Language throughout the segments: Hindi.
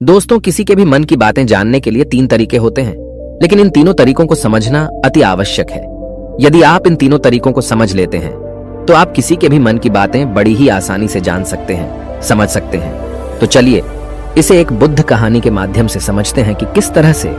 दोस्तों, किसी के भी मन की बातें जानने के लिए 3 तरीके होते हैं, लेकिन इन तीनों तरीकों को समझना अति आवश्यक है। यदि आप इन तीनों तरीकों को समझ लेते हैं तो आप किसी के भी मन की बातें बड़ी ही आसानी से जान सकते हैं, समझ सकते हैं। तो चलिए इसे एक बुद्ध कहानी के माध्यम से समझते हैं कि किस तरह से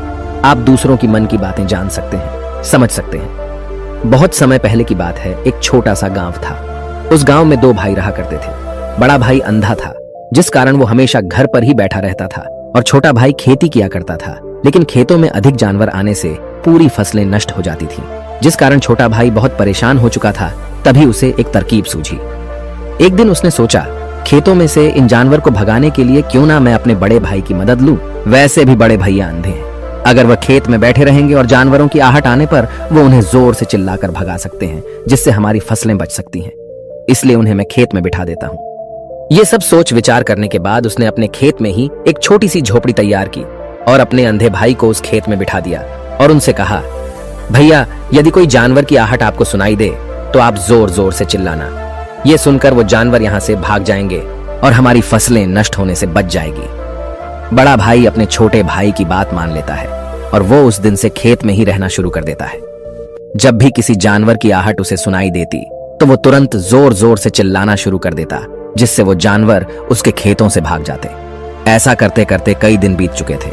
आप दूसरों की मन की बातें जान सकते हैं, समझ सकते हैं। बहुत समय पहले की बात है, एक छोटा सा गांव था। उस गांव में 2 भाई रहा करते थे। बड़ा भाई अंधा था, जिस कारण वो हमेशा घर पर ही बैठा रहता था, और छोटा भाई खेती किया करता था। लेकिन खेतों में अधिक जानवर आने से पूरी फसलें नष्ट हो जाती थीं, जिस कारण छोटा भाई बहुत परेशान हो चुका था। तभी उसे एक तरकीब सूझी। एक दिन उसने सोचा, खेतों में से इन जानवर को भगाने के लिए क्यों ना मैं अपने बड़े भाई की मदद लूं। वैसे भी बड़े भैया अंधे हैं, अगर वह खेत में बैठे रहेंगे और जानवरों की आहट आने पर वो उन्हें जोर से चिल्लाकर भगा सकते हैं, जिससे हमारी फसलें बच सकती हैं। इसलिए उन्हें मैं खेत में बिठा देता हूं। ये सब सोच विचार करने के बाद उसने अपने खेत में ही एक छोटी सी झोपड़ी तैयार की और अपने अंधे भाई को उस खेत में बिठा दिया और उनसे कहा, भैया, यदि कोई जानवर की आहट आपको सुनाई दे तो आप जोर जोर से चिल्लाना। ये सुनकर वो जानवर यहाँ से भाग जाएंगे और हमारी फसलें नष्ट होने से बच जाएगी। बड़ा भाई अपने छोटे भाई की बात मान लेता है और वो उस दिन से खेत में ही रहना शुरू कर देता है। जब भी किसी जानवर की आहट उसे सुनाई देती तो वो तुरंत जोर जोर से चिल्लाना शुरू कर देता, जिससे वो जानवर उसके खेतों से भाग जाते। ऐसा करते करते कई दिन बीत चुके थे।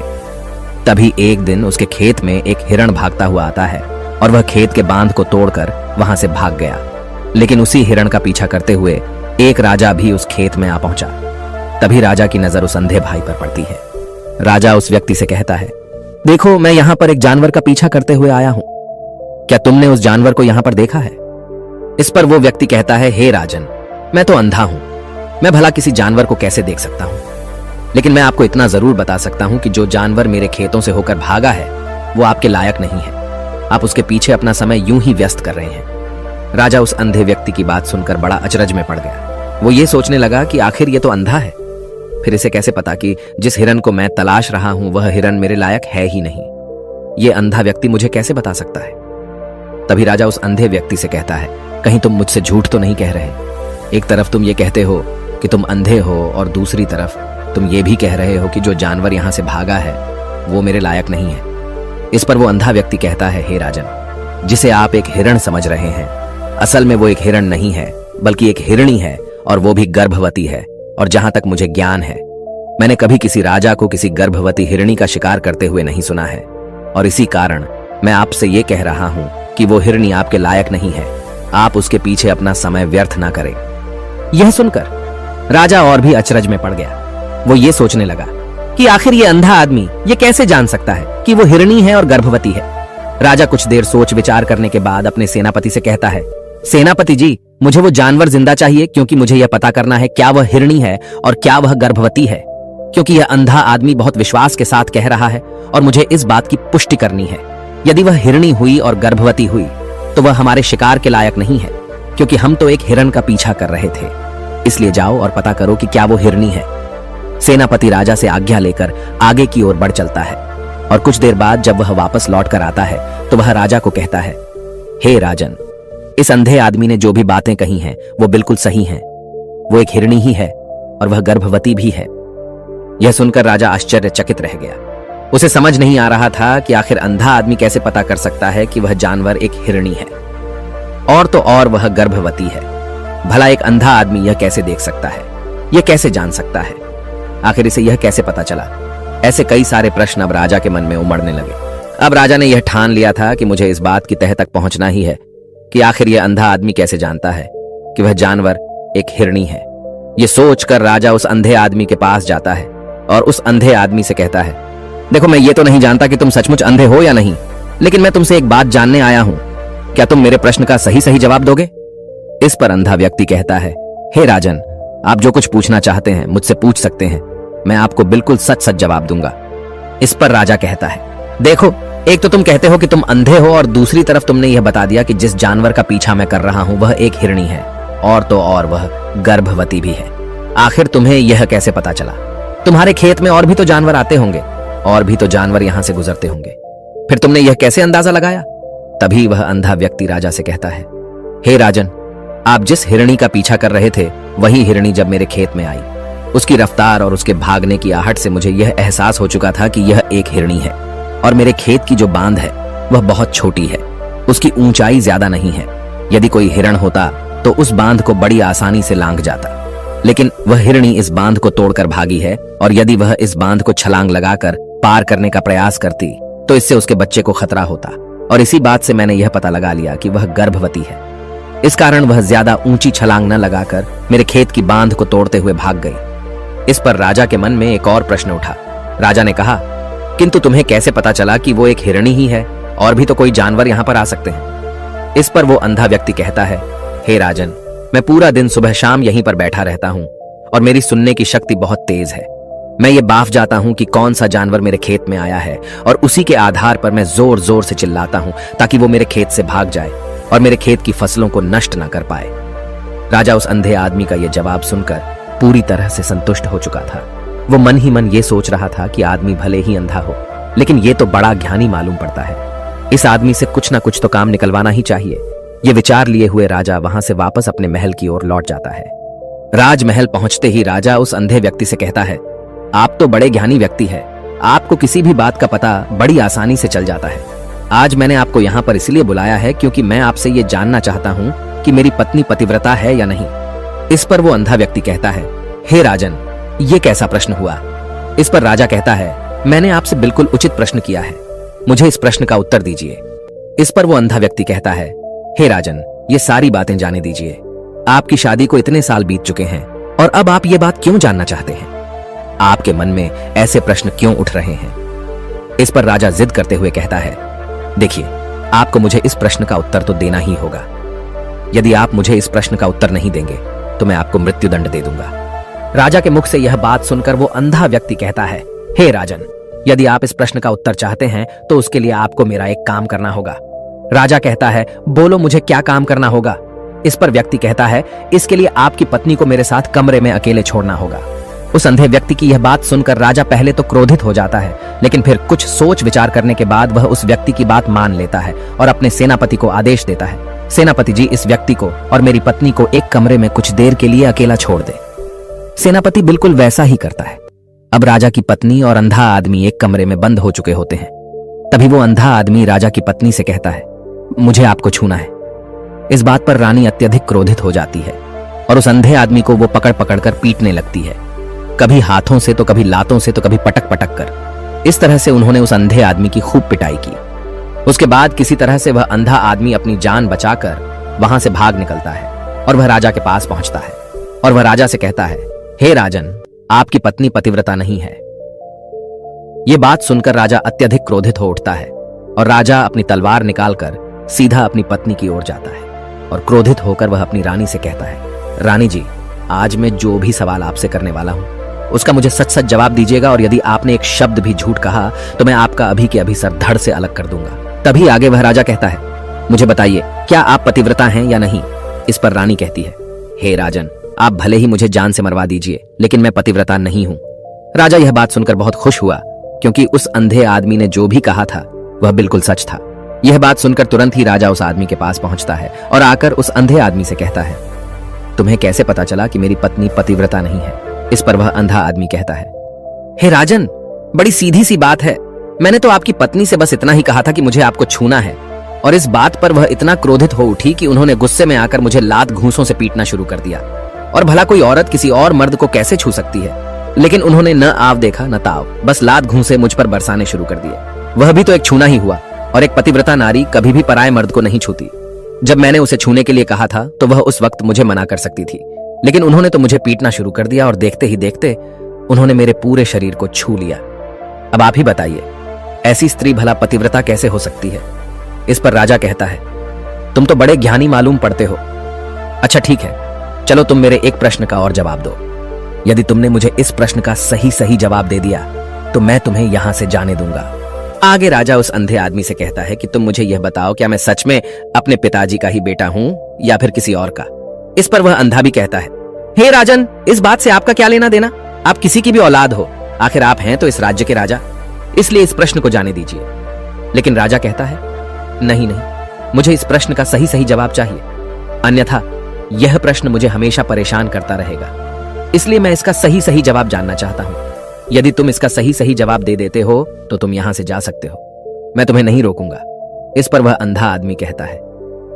तभी एक दिन उसके खेत में एक हिरण भागता हुआ आता है और वह खेत के बांध को तोड़कर वहां से भाग गया। लेकिन उसी हिरण का पीछा करते हुए एक राजा भी उस खेत में आ पहुंचा। तभी राजा की नजर उस अंधे भाई पर पड़ती है। राजा उस व्यक्ति से कहता है, देखो, मैं यहां पर एक जानवर का पीछा करते हुए आया हूं। क्या तुमने उस जानवर को यहां पर देखा है? इस पर वो व्यक्ति कहता है, हे राजन, मैं तो अंधा हूं, मैं भला किसी जानवर को कैसे देख सकता हूं। लेकिन मैं आपको इतना जरूर बता सकता हूं कि जो जानवर मेरे खेतों से होकर भागा है वो आपके लायक नहीं है। आप उसके पीछे अपना समय यूं ही व्यस्त कर रहे हैं। राजा उस अंधे व्यक्ति की बात सुनकर बड़ा अचरज में पड़ गया। वो ये सोचने लगा कि आखिर ये तो अंधा है, फिर इसे कैसे पता कि जिस हिरन को मैं तलाश रहा हूं वह हिरन मेरे लायक है ही नहीं। ये अंधा व्यक्ति मुझे कैसे बता सकता है? तभी राजा उस अंधे व्यक्ति से कहता है, कहीं तुम मुझसे झूठ तो नहीं कह रहे? एक तरफ तुम ये कहते हो कि तुम अंधे हो और दूसरी तरफ तुम ये भी कह रहे हो कि जो जानवर यहां से भागा है वो मेरे लायक नहीं है। इस पर वो अंधा व्यक्ति कहता है, हे राजन, जिसे आप एक हिरण समझ रहे हैं, असल में वो एक हिरण नहीं है, बल्कि एक हिरणी है, और वो भी गर्भवती है। और जहां तक मुझे ज्ञान है, मैंने कभी किसी राजा को किसी गर्भवती हिरणी का शिकार करते हुए नहीं सुना है। और इसी कारण मैं आपसे ये कह रहा हूं कि वो हिरणी आपके लायक नहीं है। आप उसके पीछे अपना समय व्यर्थ ना करें। यह सुनकर राजा और भी अचरज में पड़ गया। वो ये सोचने लगा कि आखिर ये अंधा आदमी ये कैसे जान सकता है कि वो हिरणी है और गर्भवती है। राजा कुछ देर सोच विचार करने के बाद अपने सेनापति से कहता है, सेनापति जी, मुझे वो जानवर जिंदा चाहिए, क्योंकि मुझे यह पता करना है क्या वह हिरणी है और क्या वह गर्भवती है। क्योंकि यह अंधा आदमी बहुत विश्वास के साथ कह रहा है और मुझे इस बात की पुष्टि करनी है। यदि वह हिरणी हुई और गर्भवती हुई तो वह हमारे शिकार के लायक नहीं है, क्योंकि हम तो एक हिरण का पीछा कर रहे थे। इसलिए जाओ और पता करो कि क्या वो हिरणी है। सेनापति राजा से आज्ञा लेकर आगे की ओर बढ़ चलता है और कुछ देर बाद जब वह वापस लौट कर आता है तो वह राजा को कहता है, हे राजन, इस अंधे आदमी ने जो भी बातें कही हैं वो बिल्कुल सही हैं। वो एक हिरणी ही है और वह गर्भवती भी है। यह सुनकर राजा आश्चर्यचकित रह गया। उसे समझ नहीं आ रहा था कि आखिर अंधा आदमी कैसे पता कर सकता है कि वह जानवर एक हिरणी है, और तो और वह गर्भवती है। भला एक अंधा आदमी यह कैसे देख सकता है? यह कैसे जान सकता है? आखिर इसे यह कैसे पता चला? ऐसे कई सारे प्रश्न अब राजा के मन में उमड़ने लगे। अब राजा ने यह ठान लिया था कि मुझे इस बात की तह तक पहुंचना ही है कि आखिर यह अंधा आदमी कैसे जानता है कि वह जानवर एक हिरणी है। यह सोचकर राजा उस अंधे आदमी के पास जाता है और उस अंधे आदमी से कहता है, देखो, मैं ये तो नहीं जानता कि तुम सचमुच अंधे हो या नहीं, लेकिन मैं तुमसे एक बात जानने आया हूं। क्या तुम मेरे प्रश्न का सही सही जवाब दोगे? इस पर अंधा व्यक्ति कहता है, हे राजन, आप जो कुछ पूछना चाहते हैं मुझसे पूछ सकते हैं, मैं आपको बिल्कुल सच सच जवाब दूंगा। इस पर राजा कहता है, देखो, एक तो तुम कहते हो कि तुम अंधे हो और दूसरी तरफ तुमने यह बता दिया कि जिस जानवर का पीछा मैं कर रहा हूं वह एक हिरणी है, और तो और वह गर्भवती भी है। आखिर तुम्हें यह कैसे पता चला? तुम्हारे खेत में और भी तो जानवर आते होंगे, और भी तो जानवर यहां से गुजरते होंगे, फिर तुमने यह कैसे अंदाजा लगाया? तभी वह अंधा व्यक्ति राजा से कहता है, हे राजन, आप जिस हिरणी का पीछा कर रहे थे वही हिरणी जब मेरे खेत में आई उसकी रफ्तार और उसके भागने की आहट से मुझे यह एहसास हो चुका था कि यह एक हिरणी है और मेरे खेत की जो बांध है वह बहुत छोटी है। उसकी ऊंचाई ज्यादा नहीं है। यदि कोई हिरण होता तो उस बांध को बड़ी आसानी से लांघ जाता, लेकिन वह हिरणी इस बांध को तोड़कर भागी है और यदि वह इस बांध को छलांग लगाकर पार करने का प्रयास करती तो इससे उसके बच्चे को खतरा होता। और इसी बात से मैंने यह पता लगा लिया कि वह गर्भवती है। इस कारण वह ज्यादा ऊंची छलांग न लगाकर मेरे खेत की बांध को तोड़ते हुए भाग गई। इस पर राजा के मन में एक और प्रश्न उठा। राजा ने कहा, किंतु तुम्हें कैसे पता चला कि वो एक हिरणी ही है? और भी तो कोई जानवर यहाँ पर आ सकते हैं। इस पर वो अंधा व्यक्ति कहता है, हे राजन, मैं पूरा दिन सुबह शाम यहीं पर बैठा रहता हूँ और मेरी सुनने की शक्ति बहुत तेज है। मैं ये बाफ जाता हूँ कि कौन सा जानवर मेरे खेत में आया है और उसी के आधार पर मैं जोर जोर से चिल्लाता हूँ ताकि वो मेरे खेत से भाग जाए और मेरे खेत की फसलों को नष्ट ना कर पाए। राजा उस अंधे आदमी का यह जवाब सुनकर पूरी तरह से संतुष्ट हो चुका था। वो मन ही मन ये सोच रहा था कि आदमी भले ही अंधा हो, लेकिन ये तो बड़ा ज्ञानी मालूम पड़ता है। इस आदमी से कुछ ना कुछ तो काम निकलवाना ही चाहिए। ये विचार लिए हुए राजा वहां से वापस अपने महल की ओर लौट जाता है। राजमहल पहुंचते ही राजा उस अंधे व्यक्ति से कहता है, आप तो बड़े ज्ञानी व्यक्ति है, आपको किसी भी बात का पता बड़ी आसानी से चल जाता है। आज मैंने आपको यहाँ पर इसलिए बुलाया है क्योंकि मैं आपसे ये जानना चाहता हूँ कि मेरी पत्नी पतिव्रता है या नहीं। इस पर वो अंधा व्यक्ति कहता है, हे राजन, ये कैसा प्रश्न हुआ? इस पर राजा कहता है, मैंने आपसे बिल्कुल उचित प्रश्न किया है, मुझे इस प्रश्न का उत्तर दीजिए। इस पर वो अंधा व्यक्ति कहता है, हे राजन, ये सारी बातें जाने दीजिए। आपकी शादी को इतने साल बीत चुके हैं और अब आप ये बात क्यों जानना चाहते हैं? आपके मन में ऐसे प्रश्न क्यों उठ रहे हैं? इस पर राजा जिद करते हुए कहता है, देखिए, आपको मुझे इस प्रश्न का उत्तर तो देना ही होगा। यदि आप मुझे इस प्रश्न का उत्तर नहीं देंगे तो मैं आपको मृत्युदंड दे दूंगा। राजा के मुख से यह बात सुनकर वो अंधा व्यक्ति कहता है, हे राजन, यदि आप इस प्रश्न का उत्तर चाहते हैं तो उसके लिए आपको मेरा एक काम करना होगा। राजा कहता है, बोलो, मुझे क्या काम करना होगा? इस पर व्यक्ति कहता है, इसके लिए आपकी पत्नी को मेरे साथ कमरे में अकेले छोड़ना होगा। उस अंधे व्यक्ति की यह बात सुनकर राजा पहले तो क्रोधित हो जाता है, लेकिन फिर कुछ सोच विचार करने के बाद वह उस व्यक्ति की बात मान लेता है और अपने सेनापति को आदेश देता है, सेनापति जी, इस व्यक्ति को और मेरी पत्नी को एक कमरे में कुछ देर के लिए अकेला छोड़ दे। सेनापति बिल्कुल वैसा ही करता है। अब राजा की पत्नी और अंधा आदमी एक कमरे में बंद हो चुके होते हैं। तभी वो अंधा आदमी राजा की पत्नी से कहता है, मुझे आपको छूना है। इस बात पर रानी अत्यधिक क्रोधित हो जाती है और उस अंधे आदमी को वो पकड़ पकड़ कर पीटने लगती है, कभी हाथों से तो कभी लातों से तो कभी पटक पटक कर। इस तरह से उन्होंने उस अंधे आदमी की खूब पिटाई की। उसके बाद किसी तरह से वह अंधा आदमी अपनी जान बचाकर वहां से भाग निकलता है और वह राजा के पास पहुंचता है और वह राजा से कहता है, हे राजन, आपकी पत्नी पतिव्रता नहीं है। यह बात सुनकर राजा अत्यधिक क्रोधित हो उठता है और राजा अपनी तलवार निकालकर सीधा अपनी पत्नी की ओर जाता है और क्रोधित होकर वह अपनी रानी से कहता है, रानी जी, आज मैं जो भी सवाल आपसे करने वाला हूं उसका मुझे सच सच जवाब दीजिएगा और यदि आपने एक शब्द भी झूठ कहा तो मैं आपका अभी के अभी सर धड़ से अलग कर दूंगा। तभी आगे वह राजा कहता है, मुझे बताइए, क्या आप पतिव्रता हैं या नहीं? इस पर रानी कहती है, हे राजन, आप भले ही मुझे जान से मरवा दीजिए, लेकिन मैं पतिव्रता नहीं हूं। राजा यह बात सुनकर बहुत खुश हुआ क्योंकि उस अंधे आदमी ने जो भी कहा था वह बिल्कुल सच था। यह बात सुनकर तुरंत ही राजा उस आदमी के पास पहुंचता है और आकर उस अंधे आदमी से कहता है, तुम्हें कैसे पता चला कि मेरी पत्नी पतिव्रता नहीं है? इस पर वह अंधा आदमी कहता है, हे राजन, बड़ी सीधी सी बात है। मैंने तो आपकी पत्नी से बस इतना ही कहा था कि मुझे आपको छूना है और इस बात पर वह इतना क्रोधित हो उठी कि उन्होंने गुस्से में आकर मुझे लात घूंसों से पीटना शुरू कर दिया। और भला कोई औरत किसी और मर्द को कैसे छू सकती है? लेकिन उन्होंने न आव देखा न ताव, बस लात घूंसे मुझ पर बरसाने शुरू कर दिए। वह भी तो एक छूना ही हुआ और एक पतिव्रता नारी कभी भी पराये मर्द को नहीं छूती। जब मैंने उसे छूने के लिए कहा था तो वह उस वक्त मुझे मना कर सकती थी, लेकिन उन्होंने तो मुझे पीटना शुरू कर दिया और देखते ही देखते उन्होंने मेरे पूरे शरीर को छू लिया। अब आप ही बताइए, ऐसी स्त्री भला पतिव्रता कैसे हो सकती है? इस पर राजा कहता है, तुम तो बड़े ज्ञानी मालूम पड़ते हो। अच्छा ठीक है, चलो तुम मेरे एक प्रश्न का और जवाब दो। यदि तुमने मुझे इस प्रश्न का सही सही जवाब दे दिया तो मैं तुम्हें यहां से जाने दूंगा। आगे राजा उस अंधे आदमी से कहता है कि तुम मुझे यह बताओ, क्या मैं सच में अपने पिताजी का ही बेटा हूं या फिर किसी और का? इस पर वह अंधा भी कहता है, हे राजन, इस बात से आपका क्या लेना देना? आप किसी की भी औलाद हो, आखिर आप हैं तो इस राज्य के राजा, इसलिए इस प्रश्न को जाने दीजिए। लेकिन राजा कहता है, नहीं नहीं, मुझे इस प्रश्न का सही सही जवाब चाहिए, अन्यथा यह प्रश्न मुझे हमेशा परेशान करता रहेगा। इसलिए मैं इसका सही सही जवाब जानना चाहता हूं। यदि तुम इसका सही सही जवाब दे देते हो तो तुम यहां से जा सकते हो, मैं तुम्हें नहीं रोकूंगा। इस पर वह अंधा आदमी कहता है,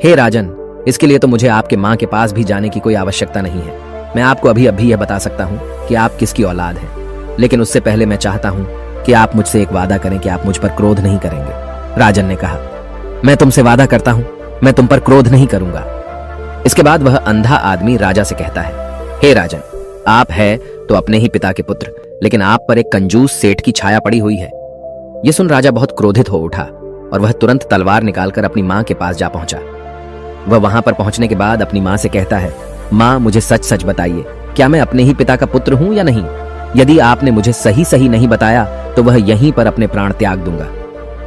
हे राजन, इसके लिए तो मुझे आपके मां के पास भी जाने की कोई आवश्यकता नहीं है। मैं आपको अभी अभी यह बता सकता हूं कि आप किसकी औलाद हैं, लेकिन उससे पहले मैं चाहता हूं कि आप मुझसे एक वादा करें कि आप मुझ पर क्रोध नहीं करेंगे। राजन ने कहा, मैं तुमसे वादा करता हूं, मैं तुम पर क्रोध नहीं करूंगा। इसके बाद वह अंधा आदमी राजा से कहता है, हे राजन, आप है तो अपने ही पिता के पुत्र, लेकिन आप पर एक कंजूस सेठ की छाया पड़ी हुई है। यह सुन राजा बहुत क्रोधित हो उठा और वह तुरंत तलवार निकालकर अपनी मां के पास जा पहुंचा। वह वहां पर पहुंचने के बाद अपनी मां से कहता है, मां, मुझे सच सच बताइए, क्या मैं अपने ही पिता का पुत्र हूं या नहीं? यदि आपने मुझे सही सही नहीं बताया तो वह यहीं पर अपने प्राण त्याग दूंगा।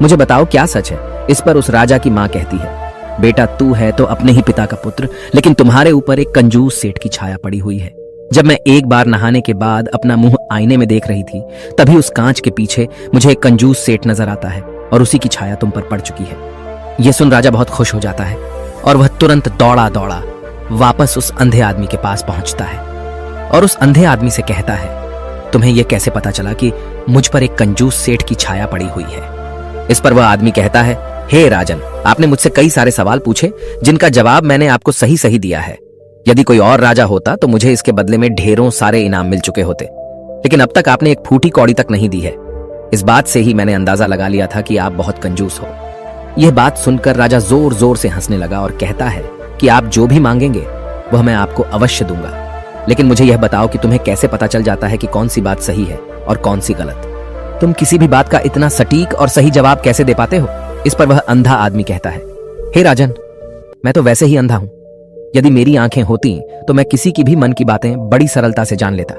मुझे बताओ क्या सच है? इस पर उस राजा की मां कहती है, बेटा, तू है तो अपने ही पिता का पुत्र, लेकिन तुम्हारे ऊपर एक कंजूस सेठ की छाया पड़ी हुई है। जब मैं एक बार नहाने के बाद अपना मुंह आईने में देख रही थी, तभी उस कांच के पीछे मुझे एक कंजूस सेठ नजर आता है और उसी की छाया तुम पर पड़ चुकी है। यह सुन राजा बहुत खुश हो जाता है और वह तुरंत दौड़ा दौड़ा वापस उस अंधे आदमी के पास पहुंचता है और उस अंधे आदमी से कहता है, तुम्हें यह कैसे पता चला कि मुझ पर एक कंजूस सेठ की छाया पड़ी हुई है? इस पर वह आदमी कहता है, हे राजन, आपने मुझसे कई सारे सवाल पूछे जिनका जवाब मैंने आपको सही सही दिया है। यदि कोई और राजा होता तो मुझे इसके बदले में ढेरों सारे इनाम मिल चुके होते, लेकिन अब तक आपने एक फूटी कौड़ी तक नहीं दी है। इस बात से ही मैंने अंदाजा लगा लिया था कि आप बहुत कंजूस हो। यह बात सुनकर राजा जोर जोर से हंसने लगा और कहता है कि आप जो भी मांगेंगे वह मैं आपको अवश्य दूंगा, लेकिन मुझे यह बताओ कि तुम्हें कैसे पता चल जाता है कि कौन सी बात सही है और कौन सी गलत? तुम किसी भी बात का इतना सटीक और सही जवाब कैसे दे पाते हो? इस पर वह अंधा आदमी कहता है, हे राजन, मैं तो वैसे ही अंधा हूं। यदि मेरी आंखें होती तो मैं किसी की भी मन की बातें बड़ी सरलता से जान लेता।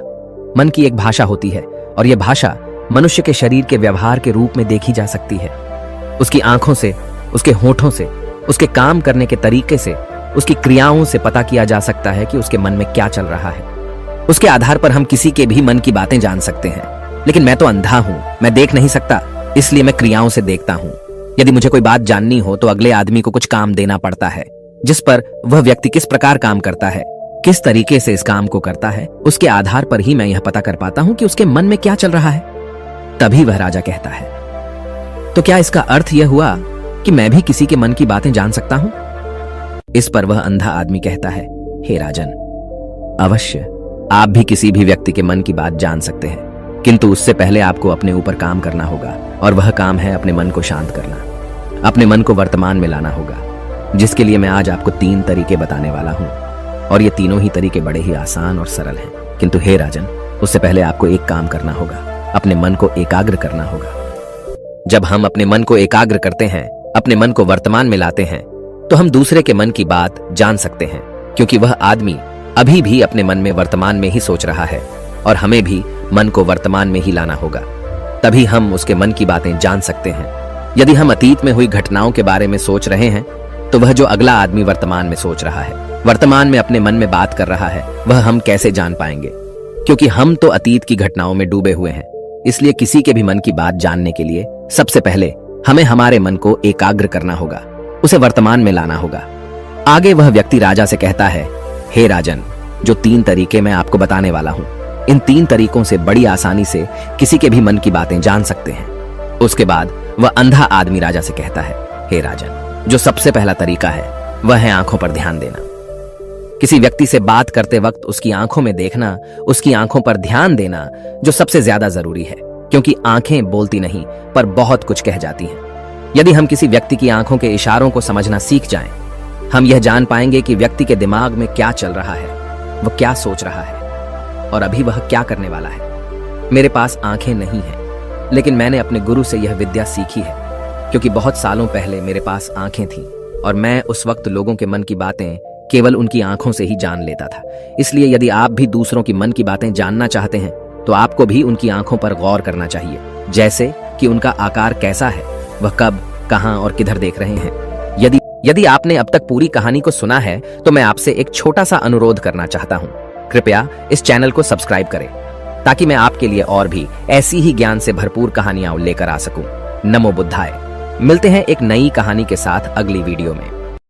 मन की एक भाषा होती है और यह भाषा मनुष्य के शरीर के व्यवहार के रूप में देखी जा सकती है। उसकी आंखों से, उसके होठों से, उसके काम करने के तरीके से, उसकी क्रियाओं से पता किया जा सकता है कि उसके मन में क्या चल रहा है। उसके आधार पर हम किसी के भी मन की बातें जान सकते हैं, लेकिन मैं तो अंधा हूं, मैं देख नहीं सकता, इसलिए मैं क्रियाओं से देखता हूं। यदि मुझे कोई बात जाननी हो तो अगले आदमी को कुछ काम देना पड़ता है, जिस पर वह व्यक्ति किस प्रकार काम करता है, किस तरीके से इस काम को करता है, उसके आधार पर ही मैं यह पता कर पाता हूं कि उसके मन में क्या चल रहा है। तभी वह राजा कहता है, तो क्या इसका अर्थ यह हुआ कि मैं भी किसी के मन की बातें जान सकता हूं? इस पर वह अंधा आदमी कहता है, हे राजन, अवश्य आप भी किसी भी व्यक्ति के मन की बात जान सकते हैं, किंतु उससे पहले आपको अपने ऊपर काम करना होगा, और वह काम है अपने मन को शांत करना, अपने मन को वर्तमान में लाना होगा, जिसके लिए मैं आज आपको 3 तरीके बताने वाला हूं। और ये तीनों ही तरीके बड़े ही आसान और सरल हैं। किंतु हे राजन, उससे पहले आपको एक काम करना होगा, अपने मन को एकाग्र करना होगा। जब हम अपने मन को एकाग्र करते हैं, अपने मन को वर्तमान में लाते हैं, तो हम दूसरे के मन की बात जान सकते हैं, क्योंकि वह आदमी अभी भी अपने मन में वर्तमान में ही सोच रहा है, और हमें भी मन को वर्तमान में ही लाना होगा, तभी हम उसके मन की बातें जान सकते हैं। यदि हम अतीत में हुई घटनाओं के बारे में सोच रहे हैं, तो वह जो अगला आदमी वर्तमान में सोच रहा है, वर्तमान में अपने मन में बात कर रहा है, वह हम कैसे जान पाएंगे? क्योंकि हम तो अतीत की घटनाओं में डूबे हुए हैं। इसलिए किसी के भी मन की बात जानने के लिए सबसे पहले हमें हमारे मन को एकाग्र करना होगा, उसे वर्तमान में लाना होगा। आगे वह व्यक्ति राजा से कहता है, हे राजन, जो 3 तरीके मैं आपको बताने वाला हूं, इन 3 तरीकों से बड़ी आसानी से किसी के भी मन की बातें जान सकते हैं। उसके बाद वह अंधा आदमी राजा से कहता है, हे राजन, जो सबसे पहला तरीका है वह है आंखों पर ध्यान देना। किसी व्यक्ति से बात करते वक्त उसकी आंखों में देखना, उसकी आंखों पर ध्यान देना जो सबसे ज्यादा जरूरी है, क्योंकि आंखें बोलती नहीं पर बहुत कुछ कह जाती हैं। यदि हम किसी व्यक्ति की आंखों के इशारों को समझना सीख जाएं, हम यह जान पाएंगे कि व्यक्ति के दिमाग में क्या चल रहा है, वह क्या सोच रहा है और अभी वह क्या करने वाला है। मेरे पास आंखें नहीं हैं, लेकिन मैंने अपने गुरु से यह विद्या सीखी है, क्योंकि बहुत सालों पहले मेरे पास आंखें थीं और मैं उस वक्त लोगों के मन की बातें केवल उनकी आंखों से ही जान लेता था। इसलिए यदि आप भी दूसरों की मन की बातें जानना चाहते हैं, तो आपको भी उनकी आंखों पर गौर करना चाहिए, जैसे कि उनका आकार कैसा है, वह कब, कहां और किधर देख रहे हैं। यदि आपने अब तक पूरी कहानी को सुना है, तो मैं आपसे एक छोटा सा अनुरोध करना चाहता हूं। कृपया इस चैनल को सब्सक्राइब करें, ताकि मैं आपके लिए और भी ऐसी ही ज्ञान से भरपूर कहानियां लेकर आ सकूं। नमो बुद्धाय। मिलते हैं एक नई कहानी के साथ अगली वीडियो में।